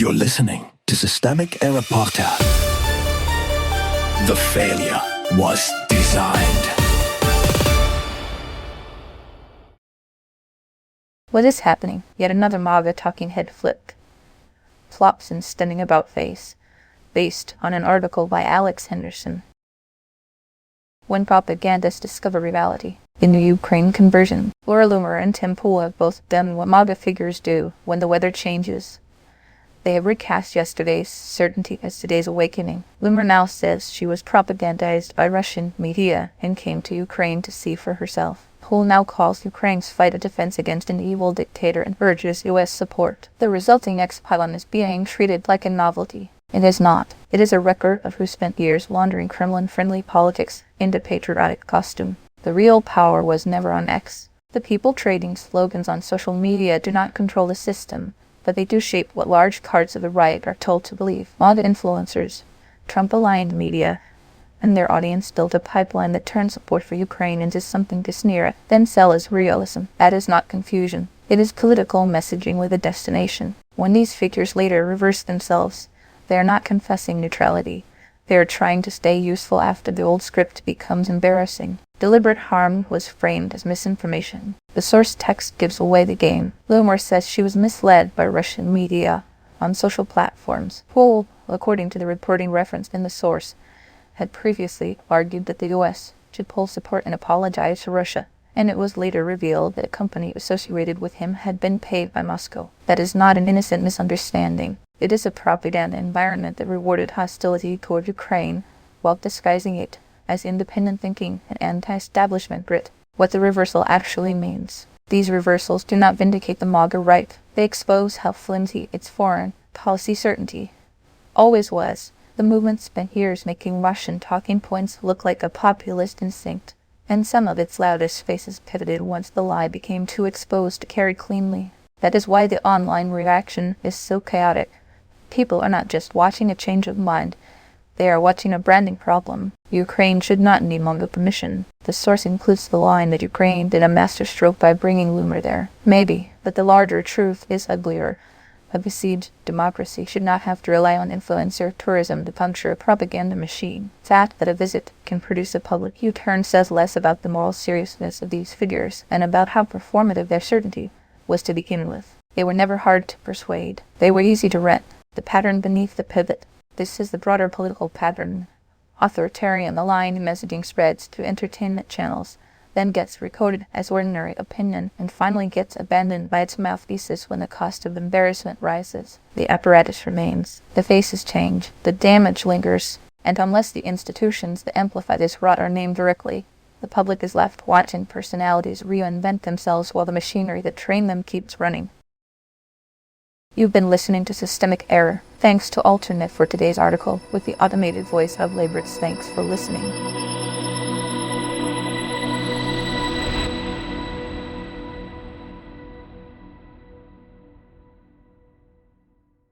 You're listening to Systemic Error Podcast. The failure was designed. What is happening? Yet another MAGA talking head flipped. Flops and standing about face, based on an article by Alex Henderson. When propagandists discover reality. In the Ukraine conversion, Loomer and Tim Pool have both done what MAGA figures do when the weather changes. They have recast yesterday's certainty as today's awakening. Loomer now says she was propagandized by Russian media and came to Ukraine to see for herself. Pool now calls Ukraine's fight a defense against an evil dictator and urges U.S. support. The resulting ex-pylon is being treated like a novelty. It is not. It is a record of who spent years laundering Kremlin-friendly politics into patriotic costume. The real power was never on X. The people trading slogans on social media do not control the system, but they do shape what large parts of the right are told to believe. MAGA influencers, Trump-aligned media, and their audience built a pipeline that turned support for Ukraine into something to sneer at, then sell as realism. That is not confusion. It is political messaging with a destination. When these figures later reverse themselves, they are not confessing neutrality. They are trying to stay useful after the old script becomes embarrassing. Deliberate harm was framed as misinformation. The source text gives away the game. Loomer says she was misled by Russian media on social platforms. Pool, according to the reporting referenced in the source, had previously argued that the U.S. should pull support and apologize to Russia, and it was later revealed that a company associated with him had been paid by Moscow. That is not an innocent misunderstanding. It is a propaganda environment that rewarded hostility toward Ukraine while disguising it as independent thinking and anti-establishment grit. What the reversal actually means. These reversals do not vindicate the MAGA right. They expose how flimsy its foreign policy certainty always was. The movement spent years making Russian talking points look like a populist instinct, and some of its loudest faces pivoted once the lie became too exposed to carry cleanly. That is why the online reaction is so chaotic. People are not just watching a change of mind, they are watching a branding problem. Ukraine should not need MAGA permission. The source includes the line that Ukraine did a masterstroke by bringing Loomer there. Maybe, but the larger truth is uglier. A besieged democracy should not have to rely on influencer tourism to puncture a propaganda machine. The fact that a visit can produce a public U-turn says less about the moral seriousness of these figures and about how performative their certainty was to begin with. They were never hard to persuade. They were easy to rent. The pattern beneath the pivot. This is the broader political pattern. Authoritarian aligned messaging spreads to entertainment channels, then gets recoded as ordinary opinion, and finally gets abandoned by its mouthpieces when the cost of embarrassment rises. The apparatus remains. The faces change. The damage lingers. And unless the institutions that amplify this rot are named directly, the public is left watching personalities reinvent themselves while the machinery that trained them keeps running. You've been listening to Systemic Error. Thanks to Alternate for today's article with the automated voice of Labritz. Thanks for listening.